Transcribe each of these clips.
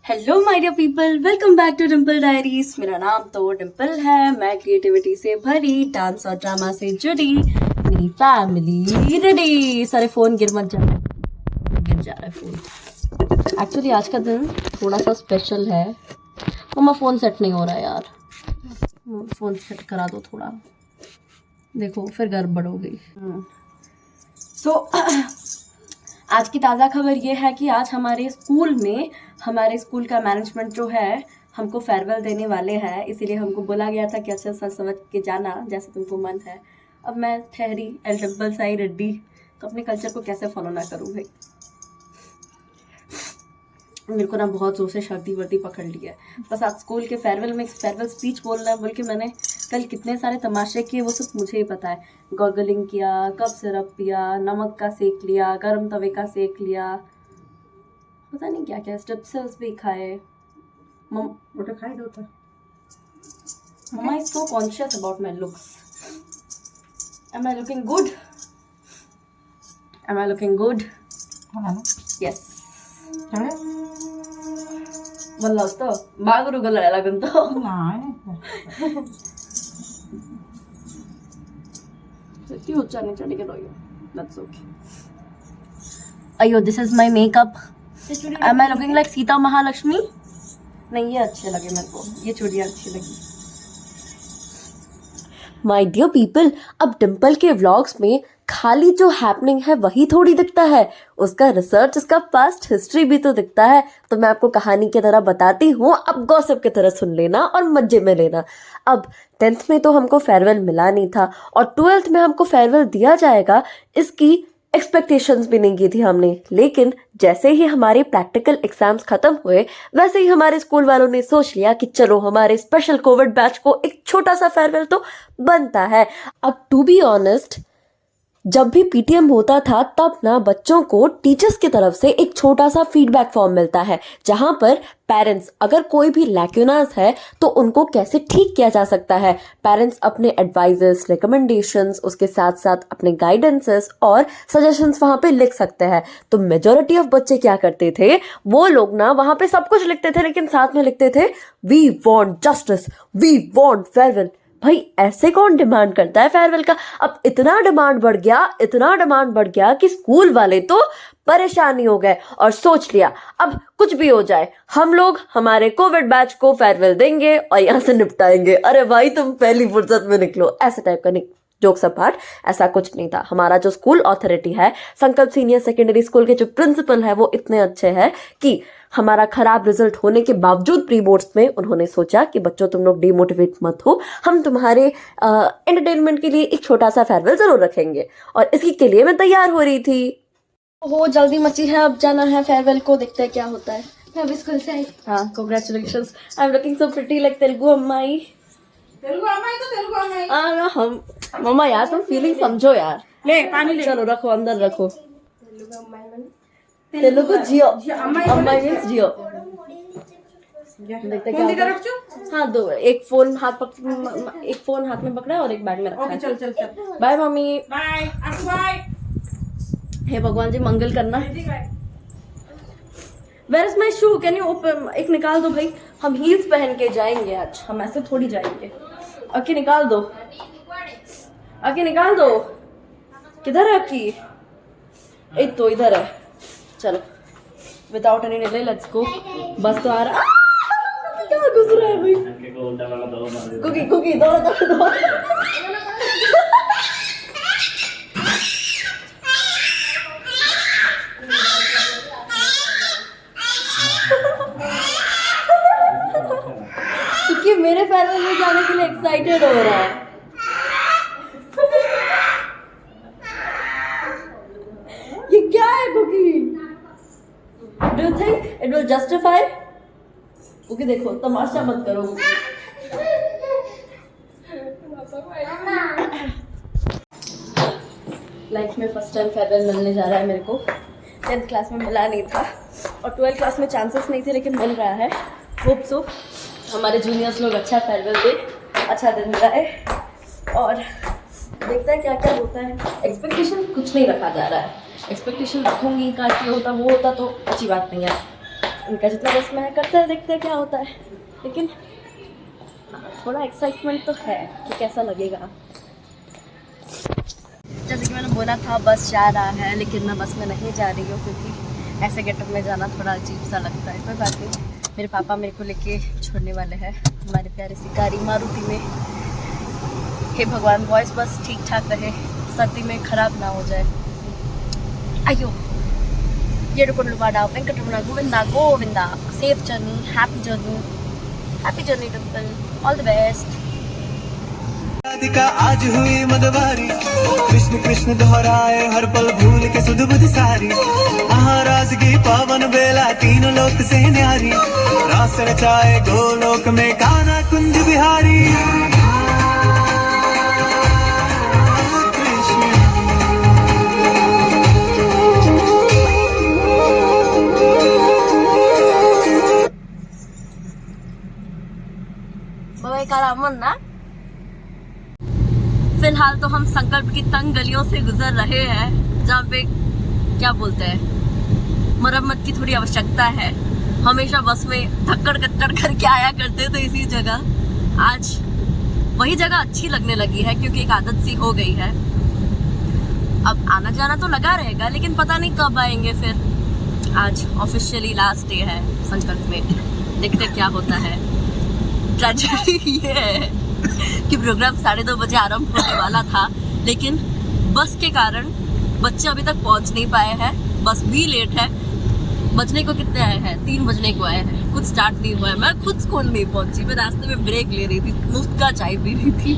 Hello my dear people, welcome back to Dimple diaries. मेरा नाम तो डिम्पल है। मैं क्रिएटिविटी से भरी, डांस और ड्रामा से जुड़ी, मेरी फैमिली रेडी। सारे फोन गिर मत जाए, गिर जा रहा है फोन। एक्चुअली आज का दिन थोड़ा सा स्पेशल है। मम्मा फोन सेट नहीं हो रहा है यार, फोन सेट करा दो थोड़ा। देखो फिर गड़बड़ हो गई। सो आज की ताज़ा खबर ये है कि आज हमारे स्कूल का मैनेजमेंट जो है हमको फेयरवेल देने वाले हैं। इसीलिए हमको बोला गया था कि अच्छा सा समझ के जाना जैसे तुमको मन है। अब मैं ठहरी एल डिम्पल साई रेड्डी, तो अपने कल्चर को कैसे फॉलो ना करूँ भाई। मेरे को ना बहुत जोर से सर्दी वर्दी पकड़ ली है। बस आज स्कूल के फेयरवेल में फेयरवेल स्पीच बोलना है बोल के मैंने कल कितने सारे तमाशे किए वो सब मुझे ही पता है। गॉगलिंग किया, कप सिरप पिया, नमक का सेक लिया, गर्म तवे का सेक लिया, पता नहीं क्या क्या, स्टेप्सेल्स भी खाए। वो खाई दो था। Mamma is so conscious about my looks. Am I looking good? Am I looking good? Yes मला असतं बागरू गलायला लागतो ती उच्चारणे चढ़ के रोयो। That's okay. अयो this is my makeup. Am I looking like Sita Mahalakshmi? नहीं ये अच्छे लगे मेरे को, ये चूड़ियाँ अच्छी लगी। माय डियर पीपल, अब डिम्पल के व्लॉग्स में खाली जो हैपनिंग है वही थोड़ी दिखता है, उसका रिसर्च, उसका पास्ट हिस्ट्री भी तो दिखता है। तो मैं आपको कहानी की तरह बताती हूँ, अब गॉसिप की तरह सुन लेना और मजे में लेना। अब 10th में तो हमको फेयरवेल मिला नहीं था और 12th में हमको फेयरवेल दिया जाएगा, इसकी एक्सपेक्टेशंस भी नहीं की थी हमने। लेकिन जैसे ही हमारे प्रैक्टिकल एग्जाम्स खत्म हुए वैसे ही हमारे स्कूल वालों ने सोच लिया कि चलो हमारे स्पेशल कोविड बैच को एक छोटा सा फेयरवेल तो बनता है। अब टू बी ऑनेस्ट, जब भी पीटीएम होता था तब ना बच्चों को टीचर्स की तरफ से एक छोटा सा फीडबैक फॉर्म मिलता है, जहां पर पेरेंट्स अगर कोई भी लैक्यूनास है तो उनको कैसे ठीक किया जा सकता है, पेरेंट्स अपने एडवाइजेस, रिकमेंडेशंस, उसके साथ साथ अपने गाइडेंसेस और सजेशंस वहां पे लिख सकते हैं। तो मेजॉरिटी ऑफ बच्चे क्या करते थे, वो लोग ना वहां पे सब कुछ लिखते थे लेकिन साथ में लिखते थे we want justice, we want farewell. भाई ऐसे कौन डिमांड करता है फेयरवेल का? अब इतना डिमांड बढ़ गया कि स्कूल वाले तो परेशानी हो गए और सोच लिया अब कुछ भी हो जाए हम लोग हमारे कोविड बैच को फेयरवेल देंगे और यहाँ से निपटाएंगे। अरे भाई तुम पहली फुर्सत में निकलो, ऐसे टाइप का। नहीं, जोक्स अपार्ट, ऐसा कुछ नहीं था। हमारा जो स्कूल अथॉरिटी है, संकल्प सीनियर सेकेंडरी स्कूल के जो प्रिंसिपल है वो इतने अच्छे हैं कि हमारा खराब रिजल्ट होने के बावजूद प्री बोर्ड्स में उन्होंने सोचा कि बच्चों तुम लोग डिमोटिवेट मत हो, हम तुम्हारे एंटरटेनमेंट के लिए एक छोटा सा फेयरवेल जरूर रखेंगे। और इसी के लिए मैं तैयार हो रही थी। हो जल्दी मची है, अब जाना है फेयरवेल को, देखते हैं क्या होता है। मैं अभी स्कूल से आई। हाँ, congratulations, I am looking so pretty like Telugu अम्माई। तेलुगु अम्माई ना हम मम्मा यार तुम फीलिंग समझो यार। ले पानी ले। चलो रखो, अंदर रखो। तेलुगु जियो, अम्माई मीन्स जियो। देखते क्या होता है। हाँ दो, एक फोन हाथ में पकड़ा है और एक बैग में रखा है। चल चल चल। Bye mummy. Bye bye. हे भगवान जी मंगल करना। Where is my shoe, can you open? एक निकाल दो भाई, हम हील्स पहन के जाएंगे आज, हम ऐसे थोड़ी जाएंगे। अक्की निकाल दो, अक्की निकाल दो। किधर है अक्की? एक तो इधर है। चलो without any delay let's go. बस तो आ रहा, क्या घुस रहा है भाई। कुकी दो। क्योंकि मेरे फेयरवेल में जाने के लिए एक्साइटेड हो रहा है। ये क्या है Cookie? Do you think it will justify? Cookie देखो, तमाशा मत करो। लाइफ में फर्स्ट टाइम फेयरवेल मिलने जा रहा है मेरे को। 10th क्लास में मिला नहीं था और 12th क्लास में चांसेस नहीं थे, लेकिन मिल रहा है। होप सो हमारे जूनियर्स लोग अच्छा फेयरवेल दे, अच्छा दिन जाए और देखते हैं क्या क्या होता है। एक्सपेक्टेशन कुछ नहीं रखा जा रहा है, एक्सपेक्टेशन रखूंगी का होता वो होता तो अच्छी बात नहीं है। उनका जितना बस में है करते हैं, देखते हैं क्या होता है। लेकिन थोड़ा एक्साइटमेंट तो है कि कैसा लगेगा। जैसे कि मैंने बोला था बस जा रहा है, लेकिन मैं बस में नहीं जा रही हूँ क्योंकि ऐसे गेटअप में जाना थोड़ा अजीब सा लगता है। कोई बात नहीं, मेरे पापा मेरे को लेके छोड़ने वाले हैं हमारे प्यारे सी गाड़ी मारुति में। हे भगवान, वॉइस बस ठीक ठाक रहे, सर्दी में खराब ना हो जाए। अयो ये रुकनलुवाड़ा Venkataramana Govinda Govinda. Safe journey, happy journey Dimple, all the best. Radhika आज हुई मदवारी, कृष्ण कृष्ण दोहराए हर पल भूल के सुध बुध सारी। महाराज की पावन बेला तीनों लोक से न्यारी, रास रचाए गोलोक में कान्हा कुंज बिहारी। ना फिलहाल तो हम संकल्प की तंग गलियों से गुजर रहे हैं, जहाँ पे क्या बोलते हैं मरम्मत की थोड़ी आवश्यकता है। हमेशा बस में धक्कड़ कच्चड़ करके आया करते थे इसी जगह। आज वही जगह अच्छी लगने लगी है क्योंकि एक आदत सी हो गई है। अब आना जाना तो लगा रहेगा, लेकिन पता नहीं कब आएंगे फिर। आज ऑफिशियली लास्ट डे है संकल्प में, देखते क्या होता है। ट्रेजेडी ये है कि प्रोग्राम 2:30 बजे आरंभ होने वाला था, लेकिन बस के कारण बच्चे अभी तक पहुंच नहीं पाए हैं। बस भी लेट है। बजने को कितने आए हैं? 3 बजने को आए हैं, कुछ स्टार्ट नहीं हुआ है। मैं खुद स्कूल नहीं पहुंची, मैं रास्ते में ब्रेक ले रही थी, मुफ्त का चाय पी रही थी,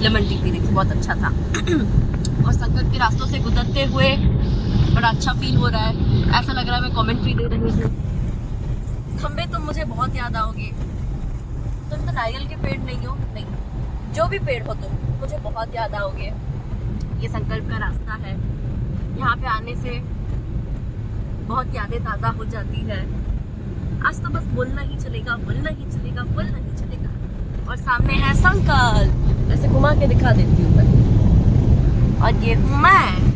लेमन टी पी रही थी, बहुत अच्छा था। और संकट के रास्तों से गुजरते हुए बड़ा अच्छा फील हो रहा है। ऐसा लग रहा है मैं कमेंट्री दे रही हूँ। खंबे तुम मुझे बहुत याद आओगे। तुम तो नारियल के पेड़ नहीं हो, नहीं, जो भी पेड़ हो तुम मुझे बहुत याद आओगे। ये संकल्प का रास्ता है, यहाँ पे आने से बहुत यादें ताज़ा हो जाती है। आज तो बस बोलना ही चलेगा, बोलना ही चलेगा, बोलना ही चलेगा। और सामने है संकल्प, ऐसे घुमा के दिखा देती हूँ मैं। और ये हूँ मैं।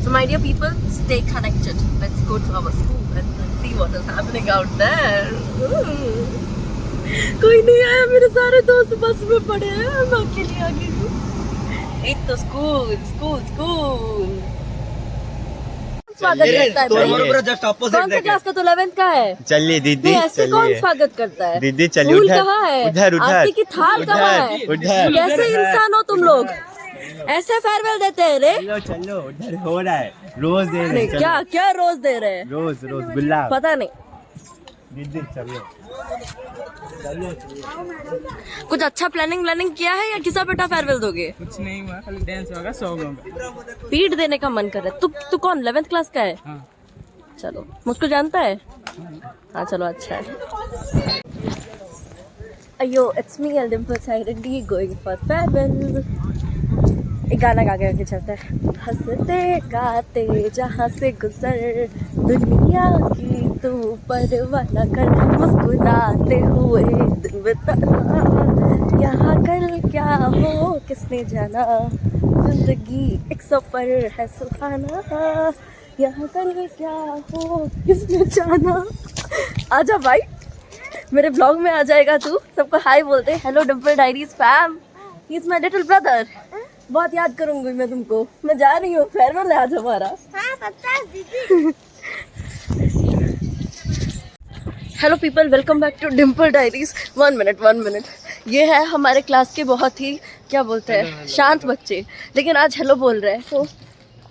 So my dear people, stay connected. Let's go to our school and see what is happening out there. कोई नहीं आया, मेरे सारे दोस्त बस में पड़े हैं, मैं अकेली आ गई हूँ। एक तो स्कूल स्कूल स्कूल। स्वागत करता है भाई? जस्ट ऑपोजिट कौन सा क्लास का? तो 11th का है। चलिए दीदी, नहीं, ऐसे कौन स्वागत करता है? दीदी चलिए, स्कूल उधर कहाँ है? उधर उधर आरती की थाल कहाँ है? उधर कैसे इंसान हो तुम लोग? ऐसे फेयरवेल देते हैं रे? चलो चलो, उधर हो रहा है, रोज दे रहे हैं। क्या क्या रोज दे रहे हैं? रोज रोज गुलाब। पता नहीं। दीदी चलो कुछ अच्छा प्लानिंग किया है या किसा बेटा फेयरवेल दोगे? कुछ नहीं हुआ, खाली डांस होगा, सॉन्ग होगा। पीठ देने का मन कर रहा है। तू कौन 11th क्लास का है? हाँ। चलो, मुझको जानता है? हाँ चलो, अच्छा है। अयो, it's me Dimple silently going for farewell. एक गाना गा के चलता है। हंसते गाते जहाँ से गुजर, दुनिया की तू परवाह न कर, मुस्कुराते हुए दिन बिताना, यहाँ कल क्या हो किसने जाना, जिंदगी एक सफर है सुहाना, यहाँ कल क्या हो किसने जाना। आजा भाई, मेरे ब्लॉग में आ जाएगा तू। सबको हाय बोलते। Hello Dimple diaries fam, he is my little brother. बहुत याद करूंगी मैं तुमको। मैं जा रही हूँ, फेयरवेल है आज हमारा। हाँ, पता है दीदी। Hello people, welcome back to Dimple diaries. 1 minute. ये है हमारे क्लास के बहुत ही क्या बोलते हैं शांत बच्चे, लेकिन आज हेलो बोल रहे हैं। तो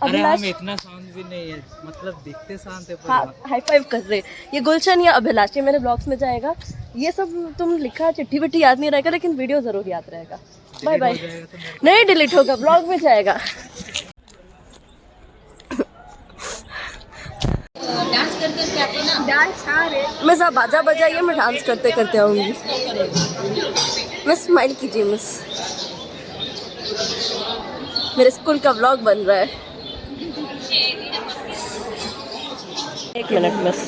अभिलाष, इतना शांत भी नहीं है, मतलब दिखते शांत है। हाँ, हाई फाइव कर रहे। ये गुलशन या अभिलाष, ये मेरे ब्लॉग्स में जाएगा। ये सब तुम लिखा चिट्ठी विट्ठी याद नहीं रहेगा, लेकिन वीडियो जरूर याद रहेगा। Bye bye. नहीं डिलीट होगा, ब्लॉग में जाएगा। डांस करते करते आते ना, डांस मैं सब बाजा बजाइए, मैं डांस करते करते आऊंगी। मिस स्माइल कीजिए मिस। मेरे स्कूल का व्लॉग बन रहा है। 1 मिनट मिस।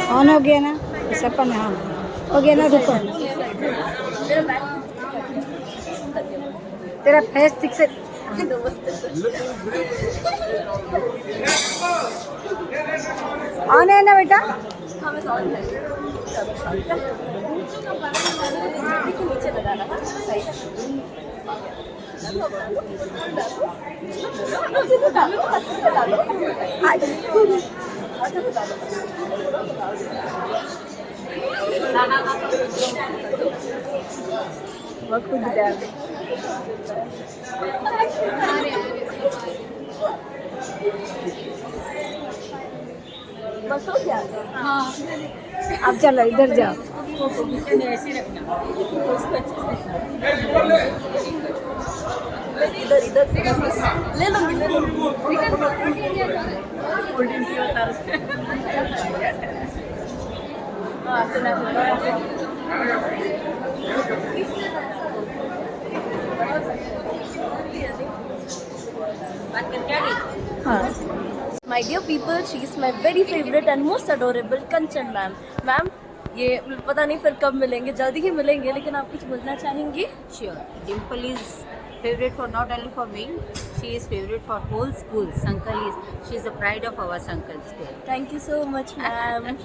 ऑन हो गया ना सब? हाँ हो गया ना। रुको, तेरा फेस ठीक से ऑन है ना बेटा? हाँ मैं ऑन है। नीचे लगाना है, सही है। बहुत कुछ दिया है। बस हो गया। अब चलो इधर जाओ। इधर इधर से ले लो। My dear people, she is my very favorite and most adorable Kanchan ma'am. Ma'am ये पता नहीं फिर कब मिलेंगे, जल्दी ही मिलेंगे, लेकिन आप कुछ बोलना चाहेंगी? Sure. Dimple is favorite for not only for me, she is favorite for whole school. Sankal she is the pride of our Sankal school. Thank you so much ma'am.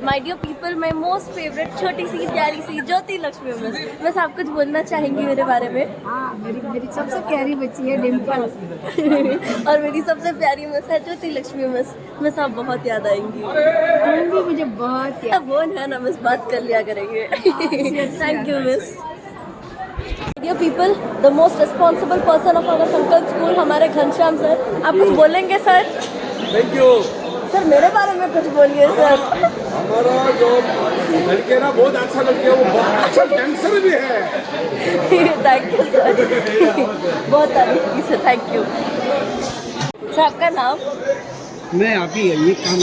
My dear people, my most favorite छोटी सी प्यारी सी ज्योति Lakshmi miss आप कुछ बोलना चाहेंगी मेरे बारे में? हाँ, मेरी सबसे प्यारी बच्ची है डिम्पल। और मेरी सबसे प्यारी मिस है ज्योति लक्ष्मी मिस आप बहुत याद आएंगी। तुम भी मुझे बहुत याद। फोन है ना मिस, बात कर लिया करेंगे। Thank you miss. Dear people, the most responsible person of our Sankalp school हमारे घनश्याम सर, आप कुछ बोलेंगे सर? थैंक यू सर मेरे बारे में कुछ बोलिए सर। हमारा जो लड़के ना बहुत अच्छा लड़के है, वो बहुत अच्छा डांसर भी है। थैंक यू सर, बहुत तारीफ की सर, थैंक यू सर। आपका नाम? मैं अभी ये काम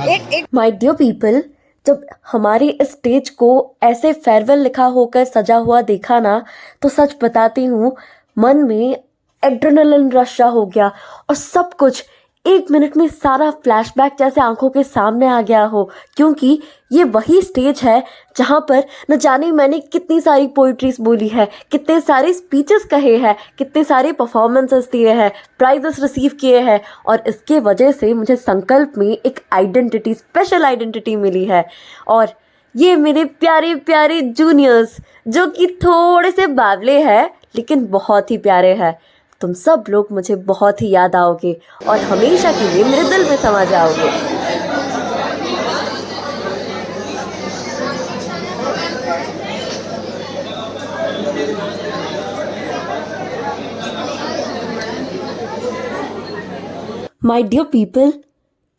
एक माय डियर पीपल, जब हमारे इस स्टेज को ऐसे फेयरवेल लिखा होकर सजा हुआ देखा ना, तो सच बताती हूँ मन में एड्रेनलिन रश हो गया और सब कुछ 1 मिनट में सारा फ्लैशबैक जैसे आंखों के सामने आ गया हो, क्योंकि ये वही स्टेज है जहाँ पर न जाने मैंने कितनी सारी पोइट्रीज बोली है, कितने सारे स्पीचेस कहे हैं, कितने सारे परफॉर्मेंसेस दिए हैं, प्राइजेस रिसीव किए हैं, और इसके वजह से मुझे संकल्प में एक आइडेंटिटी, स्पेशल आइडेंटिटी मिली है। और ये मेरे प्यारे प्यारे जूनियर्स जो कि थोड़े से बावले हैं लेकिन बहुत ही प्यारे हैं, तुम सब लोग मुझे बहुत ही याद आओगे और हमेशा के लिए मेरे दिल में समा जाओगे। माय डियर पीपल,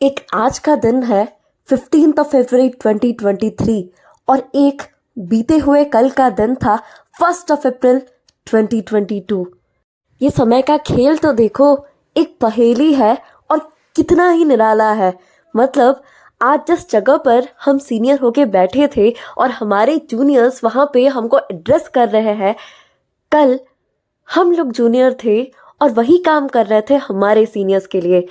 एक आज का दिन है 15 फरवरी 2023 और एक बीते हुए कल का दिन था 1 अप्रैल 2022। ये समय का खेल तो देखो, एक पहेली है और कितना ही निराला है। मतलब आज जिस जगह पर हम सीनियर होके बैठे थे और हमारे जूनियर्स वहाँ पे हमको एड्रेस कर रहे हैं, कल हम लोग जूनियर थे और वही काम कर रहे थे हमारे सीनियर्स के लिए।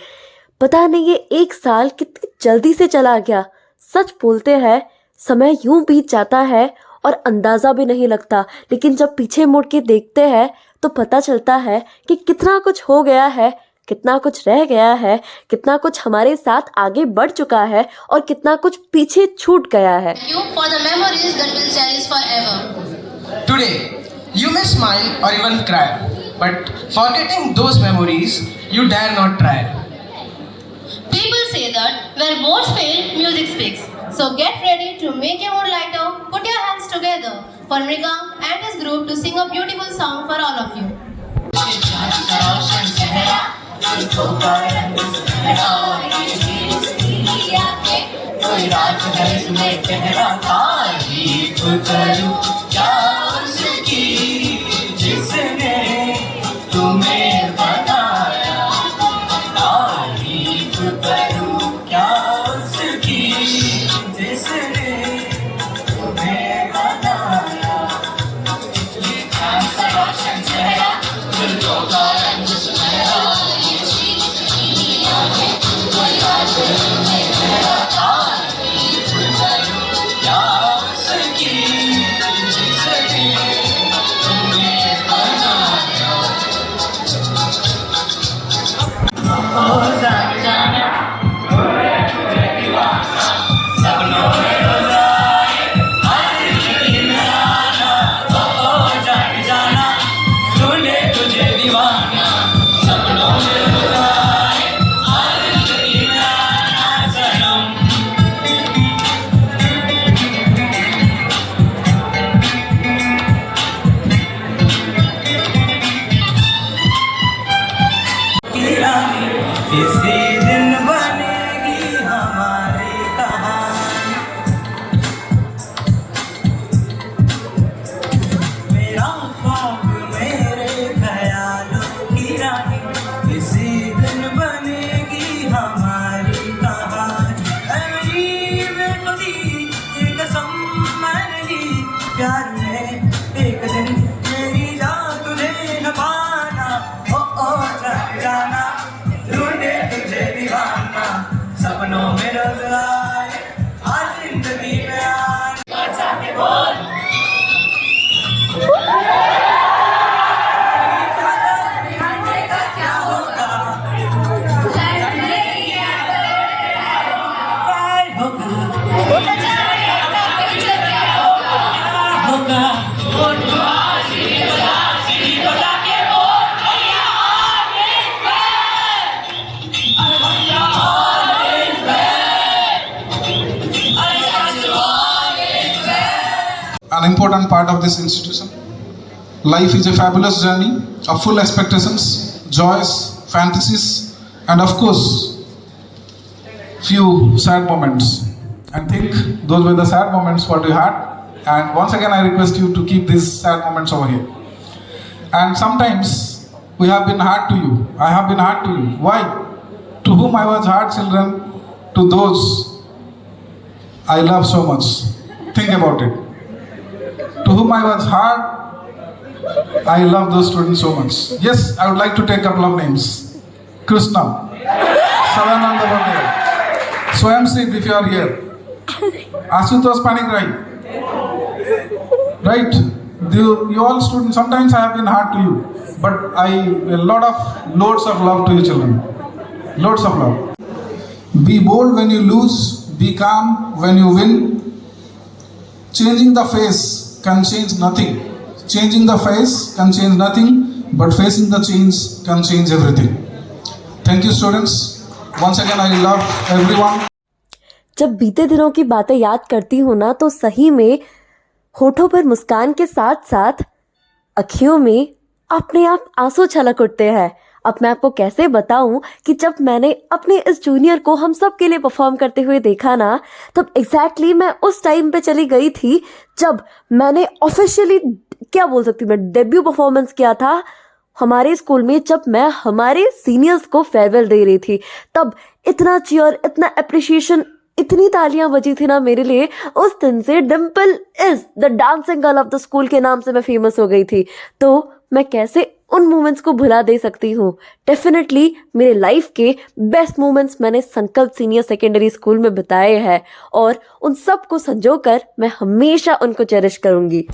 पता नहीं ये 1 साल कितनी जल्दी से चला गया। सच बोलते हैं समय यूं बीत जाता है और अंदाज़ा भी नहीं लगता, लेकिन जब पीछे मुड़ के देखते हैं तो पता चलता है कि कितना कुछ हो गया है, कितना कुछ रह गया है, कितना कुछ हमारे साथ आगे बढ़ चुका है और कितना कुछ पीछे छूट गया है। Thank you for the memories that will cherish forever. Today, you may smile or even cry, but forgetting those memories, you dare not try. People say that where words fail, music speaks. So get ready to make your mood lighter. Put your hands together for Mrigang and his group to sing a beautiful song for all of you. an important part of this institution. Life is a fabulous journey of full expectations, joys, fantasies, and of course, few sad moments. And think those were the sad moments what you had. And once again, I request you to keep these sad moments over here. And sometimes we have been hard to you. I have been hard to you. Why? To whom I was hard, children, to those I love so much. Think about it. To whom I was hard, I love those students so much. Yes, I would like to take a couple of names. Krishna, Sadananda Vandana, Swayamsid if you are here, Asutosh Panikrai. Right? You all students, sometimes I have been hard to you, but loads of love to you children. Loads of love. Be bold when you lose, be calm when you win. Changing the face can change nothing. Changing the face can change nothing, but facing the change can change everything. Thank you students. Once again I love everyone. जब बीते दिनों की बातें याद करती हूँ ना तो सही में होठों पर मुस्कान के साथ साथ अखियों में अपने आप आंसू छलक उठते हैं। अब मैं आपको कैसे बताऊं कि जब मैंने अपने इस जूनियर को हम सब के लिए परफॉर्म करते हुए देखा ना, तब एग्जैक्टली मैं उस टाइम पे चली गई थी जब मैंने ऑफिशियली क्या बोल सकती हूँ मैं डेब्यू परफॉर्मेंस किया था हमारे स्कूल में, जब मैं हमारे सीनियर्स को फेयरवेल दे रही थी। तब इतना चीयर, इतना अप्रिशिएशन, इतनी तालियां बजी थी ना मेरे लिए। उस दिन से Dimple is the dancing girl of the school के नाम से मैं फेमस हो गई थी। तो मैं कैसे उन मोमेंट्स को भुला दे सकती हूँ। डेफिनेटली मेरे लाइफ के बेस्ट मोमेंट्स मैंने संकल्प सीनियर सेकेंडरी स्कूल में बिताए हैं और उन सब को संजोकर मैं हमेशा उनको चेरिश करूंगी।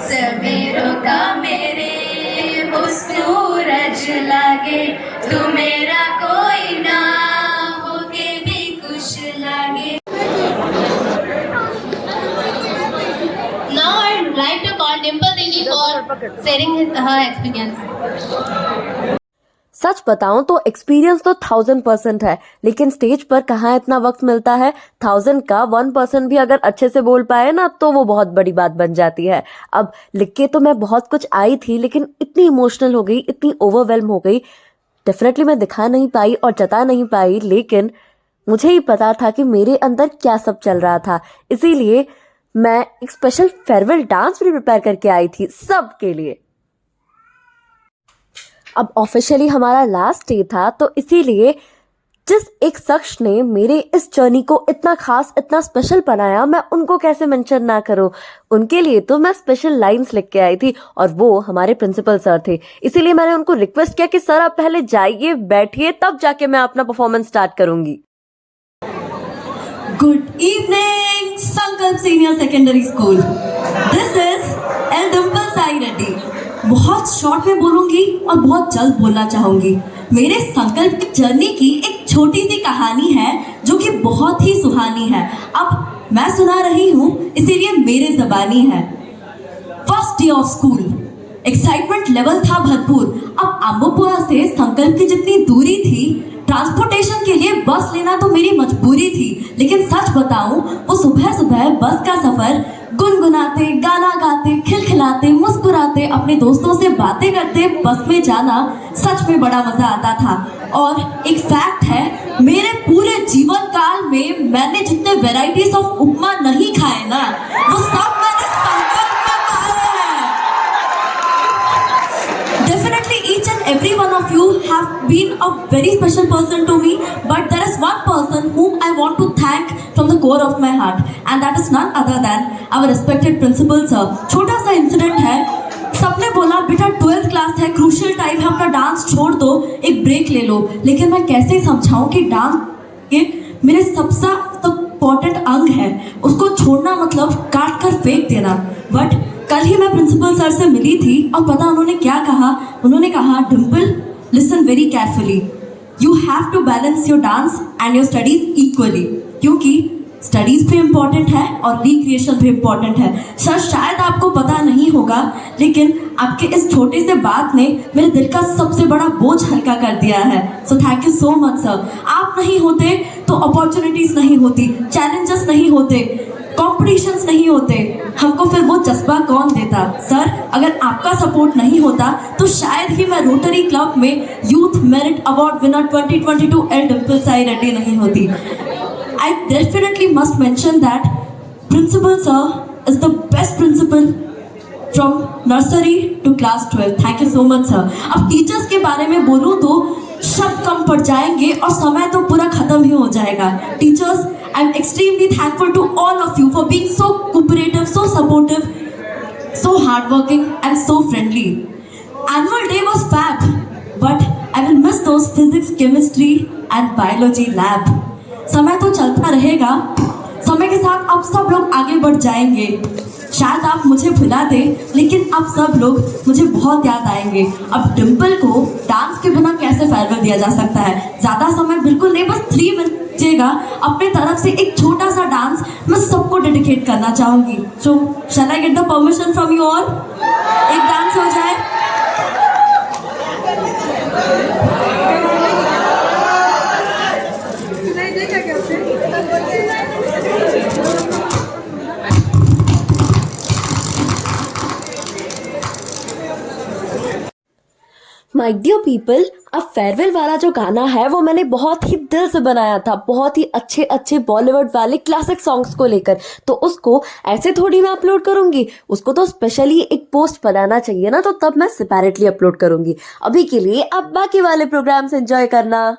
सवेरों का मेरे सूरज लागे, तू मेरा कोई ना होके भी खुश लागे। Now I'd like to call Dimple Didi for sharing her experience. सच बताऊं तो एक्सपीरियंस तो 1000% है, लेकिन स्टेज पर कहाँ इतना वक्त मिलता है। 1000 का 1% भी अगर अच्छे से बोल पाए ना तो वो बहुत बड़ी बात बन जाती है। अब लिख के तो मैं बहुत कुछ आई थी, लेकिन इतनी इमोशनल हो गई, इतनी ओवरवेल्म हो गई, डेफिनेटली मैं दिखा नहीं पाई और जता नहीं पाई, लेकिन मुझे ही पता था कि मेरे अंदर क्या सब चल रहा था। इसीलिए मैं एक स्पेशल फेयरवेल डांस भी प्रिपेयर करके आई थी सबके लिए। अब ऑफिशियली हमारा लास्ट डे था, तो इसीलिए जिस एक शख्स ने मेरे इस जर्नी को इतना खास, इतना स्पेशल बनाया, मैं उनको कैसे मेंशन ना करूं। उनके लिए तो मैं स्पेशल लाइंस लिख के आई थी और वो हमारे प्रिंसिपल सर थे। इसीलिए मैंने उनको रिक्वेस्ट किया कि सर आप पहले जाइए, बैठिए, तब जाके मैं अपना परफॉर्मेंस स्टार्ट करूंगी। गुड इवनिंग संकल्प senior secondary school, this is L Dimple Sai Reddy. बहुत शॉर्ट में बोलूंगी और बहुत जल्द बोलना चाहूंगी। मेरे संकल्प की जर्नी की एक छोटी सी कहानी है जो कि बहुत ही सुहानी है। अब मैं सुना रही हूँ, इसीलिए मेरे ज़बानी है। First day of school, excitement level था भरपूर। अब अम्बोपुरा से संकल्प की जितनी दूरी थी, ट्रांसपोर्टेशन के लिए बस लेना तो मेरी मजबूरी थी। लेकिन सच बताऊं, वो सुबह सुबह बस का सफर गुनगुनाते, गाना गाते, खिलखिलाते, मुस्कुराते, अपने दोस्तों से बातें करते बस में जाना सच में बड़ा मजा आता था। और एक फैक्ट है, मेरे पूरे जीवन काल में मैंने जितने वेराइटीज ऑफ उपमा नहीं खाए ना, वो सब मैंने संकल्प में खाए हैं। Definitely each and every one of you have been a very special person to me, but there is one person whom I want to thank from the core of my heart, and that is none other than our respected principal sir. छोटा सा incident है, सबने बोला बेटा 12th class है, crucial time है, अपना dance छोड़ दो, एक ब्रेक ले लो। लेकिन मैं कैसे समझाऊं कि डांस ये मेरे सबसे इम्पोर्टेंट अंग है, उसको छोड़ना मतलब काट कर फेंक देना। बट कल ही मैं प्रिंसिपल सर से मिली थी और पता उन्होंने क्या कहा? उन्होंने कहा Dimple listen very carefully, you have to balance your dance and your studies equally, क्योंकि स्टडीज भी इम्पॉर्टेंट है और रिक्रिएशन भी इम्पॉर्टेंट है। सर शायद आपको पता नहीं होगा, लेकिन आपके इस छोटे से बात ने मेरे दिल का सबसे बड़ा बोझ हल्का कर दिया है। So thank you so much sir. आप नहीं होते तो अपॉर्चुनिटीज नहीं होती, चैलेंजेस नहीं होते, कॉम्पिटिशन्स नहीं होते, हमको फिर वो जज्बा कौन देता? सर अगर आपका सपोर्ट नहीं होता तो शायद ही मैं रोटरी क्लब में youth merit award winner 2022 L Dimple Sai Reddy नहीं होती। I definitely must mention that Principal Sir is the best principal from nursery to class 12. Thank you so much sir. अब टीचर्स के बारे में बोलूँ तो शब्द कम पड़ जाएंगे और समय तो पूरा खत्म ही हो जाएगा। Teachers, I am extremely thankful to all of you for being so cooperative, so supportive, so hardworking and so friendly. Annual day was fab, but I will miss those physics, chemistry and biology lab. समय तो चलता रहेगा, समय के साथ अब सब लोग आगे बढ़ जाएंगे। शायद आप मुझे भुला दें, लेकिन अब सब लोग मुझे बहुत याद आएंगे। अब डिम्पल को डांस के बिना कैसे फेयरवेल दिया जा सकता है? ज़्यादा समय बिल्कुल नहीं, बस 3 मिनट दीजिएगा। अपने तरफ से एक छोटा सा डांस मैं सबको डेडिकेट करना चाहूँगी। So shall I get the permission from you all? एक डांस हो जाए। माय डियर पीपल, अब फेयरवेल वाला जो गाना है वो मैंने बहुत ही दिल से बनाया था, बहुत ही अच्छे अच्छे बॉलीवुड वाले क्लासिक सॉन्ग्स को लेकर। तो उसको ऐसे थोड़ी मैं अपलोड करूंगी, उसको तो स्पेशली एक पोस्ट बनाना चाहिए ना, तो तब मैं सेपरेटली अपलोड करूंगी। अभी के लिए अब बाकी वाले प्रोग्राम्स एंजॉय करना।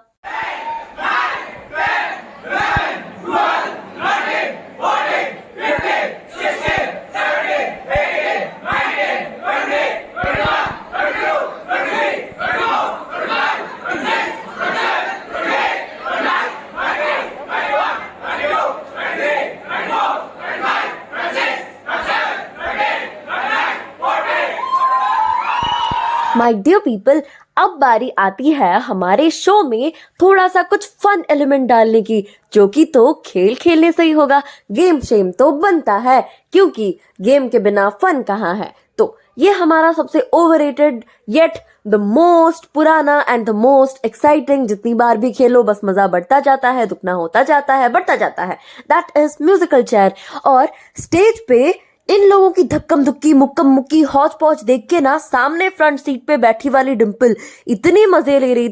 माय डियर पीपल, अब बारी आती है हमारे शो में थोड़ा सा कुछ फन एलिमेंट डालने की, जो कि तो खेल खेलने से ही होगा। गेम शेम तो बनता है, क्योंकि गेम के बिना फन कहाँ है। तो ये हमारा सबसे ओवररेटेड येट द मोस्ट पुराना एंड द मोस्ट एक्साइटिंग, जितनी बार भी खेलो बस मजा बढ़ता जाता है, दुगना होता जाता है, बढ़ता जाता है, दैट इज म्यूजिकल चेयर। और स्टेज पे इन लोगों की धक्कम धुक्की मुक्कम मुक्की हौच पौच देख के ना, सामने फ्रंट सीट पे बैठी वाली डिम्पल इतने मजे ले रही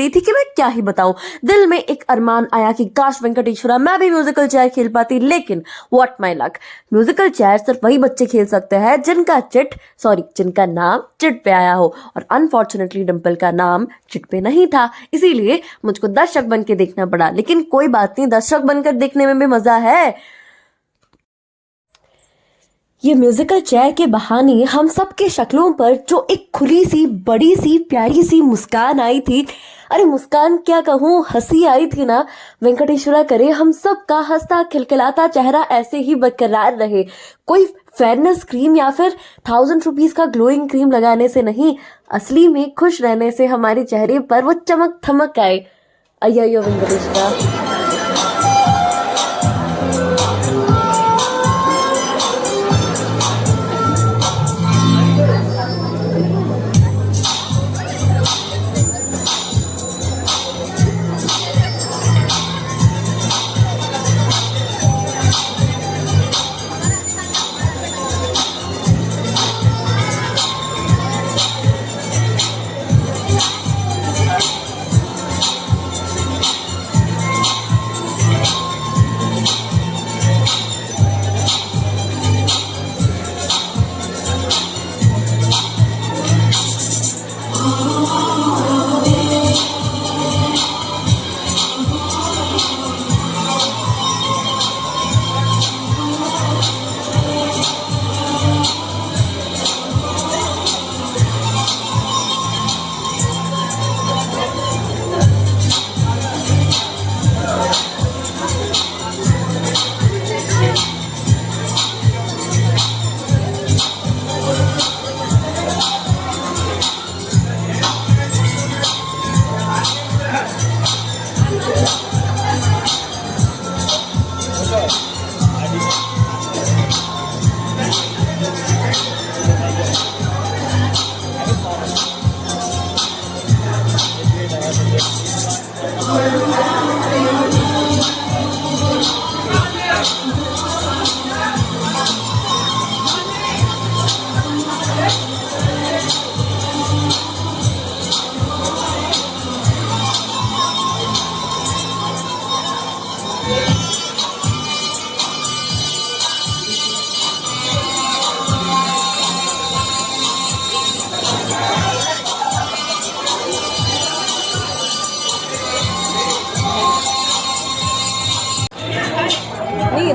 थी कि मैं क्या ही बताऊं। दिल में एक अरमान आया कि काश वेंकटेश्वरा मैं भी म्यूजिकल चेयर खेल पाती, लेकिन what my luck, musical chair सिर्फ वही बच्चे खेल सकते हैं जिनका नाम चिट पे आया हो, और अनफॉर्चुनेटली डिम्पल का नाम चिट पे नहीं था, इसीलिए मुझको दर्शक बन के देखना पड़ा। लेकिन कोई बात नहीं, दर्शक बनकर देखने में भी मजा है। ये म्यूजिकल चेयर के बहाने हम सबके शक्लों पर जो एक खुली सी बड़ी सी प्यारी सी मुस्कान आई थी, अरे मुस्कान क्या कहूँ, हंसी आई थी ना, वेंकटेश्वरा करे हम सब का हंसता खिलखिलाता चेहरा ऐसे ही बरकरार रहे। कोई फेयरनेस क्रीम या फिर 1000 रुपीज का ग्लोइंग क्रीम लगाने से नहीं, असली में खुश रहने से हमारे चेहरे पर वो चमक थमक आए। अय्यो वेंकटेश्वरा।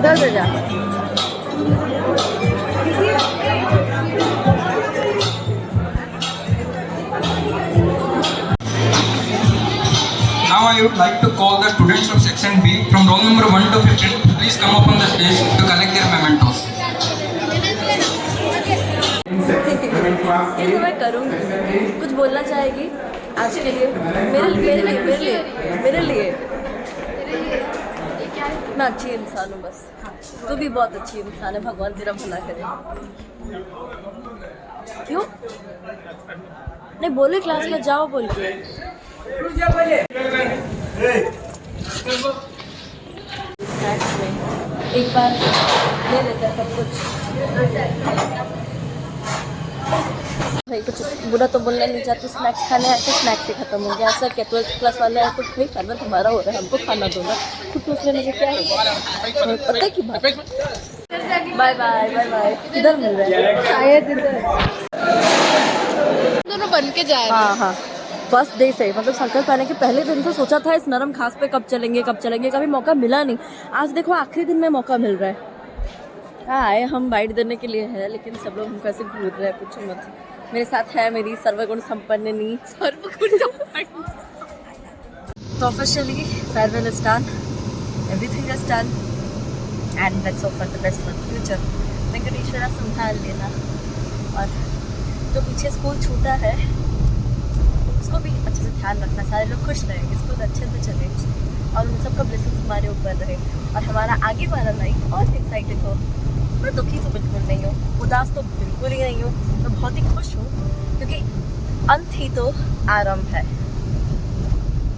इधर से जा। Now I would like to call the students of section B from roll number 1 to 15. Please come up on the stage to collect their mementos. ये तो मैं करूँगी। कुछ बोलना चाहेगी आज के लिए? मेरे लिए मैं अच्छी इंसान हूँ बस। हाँ, तू भी बहुत अच्छी इंसान है, भगवान तेरा भला करे। क्यों नहीं बोले क्लास में जाओ बोल के? स्नैक्स में एक बार ले लेते हैं सब कुछ। भाई कुछ बुरा तो बोलना नहीं चाहती, स्नैक्स खाने आए तो स्नैक्स से खत्म हो गया। ऐसा क्या 12th क्लास वाले आए तो भाई फेयरवेल तुम्हारा हो रहा है, हमको खाना दो ना, खुद पूछ लेने से क्या होगा? पता है की बात। Bye bye bye bye. इधर मिल रहा है शायद, इधर दोनों बन के जाए। हाँ हाँ, फर्स्ट डे से मतलब संकल्प आने के पहले दिन से सोचा था इस नरम घास पे कब चलेंगे, कभी मौका मिला नहीं। आज देखो आखिरी दिन में मौका मिल रहा है। आए हम बाइट देने के लिए है, लेकिन सब लोग हमको ऐसे घूर रहे हैं, पूछो मत। मेरे साथ है मेरी सर्वगुण संपन्नी तो officially farewell is done, everything is done and let's hope for the best for the future. Venkateshwara संभाल लेना, और जो पीछे स्कूल छूटा है उसको भी अच्छे से ध्यान रखना, सारे लोग खुश रहेंगे, स्कूल अच्छे से चले और उन सबका ब्लेसिंग्स हमारे ऊपर रहे और हमारा आगे वाला लाइफ और एक्साइटेड हो। मैं दुखी तो बिल्कुल नहीं हूँ, उदास तो बिल्कुल ही नहीं हूँ, मैं बहुत ही खुश हूँ क्योंकि अंत ही तो आरंभ है।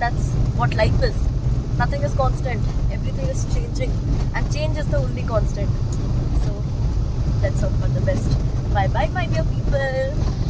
That's what life is. Nothing is constant. Everything is changing, and change is the only constant. So let's hope for the best. Bye bye, my dear people.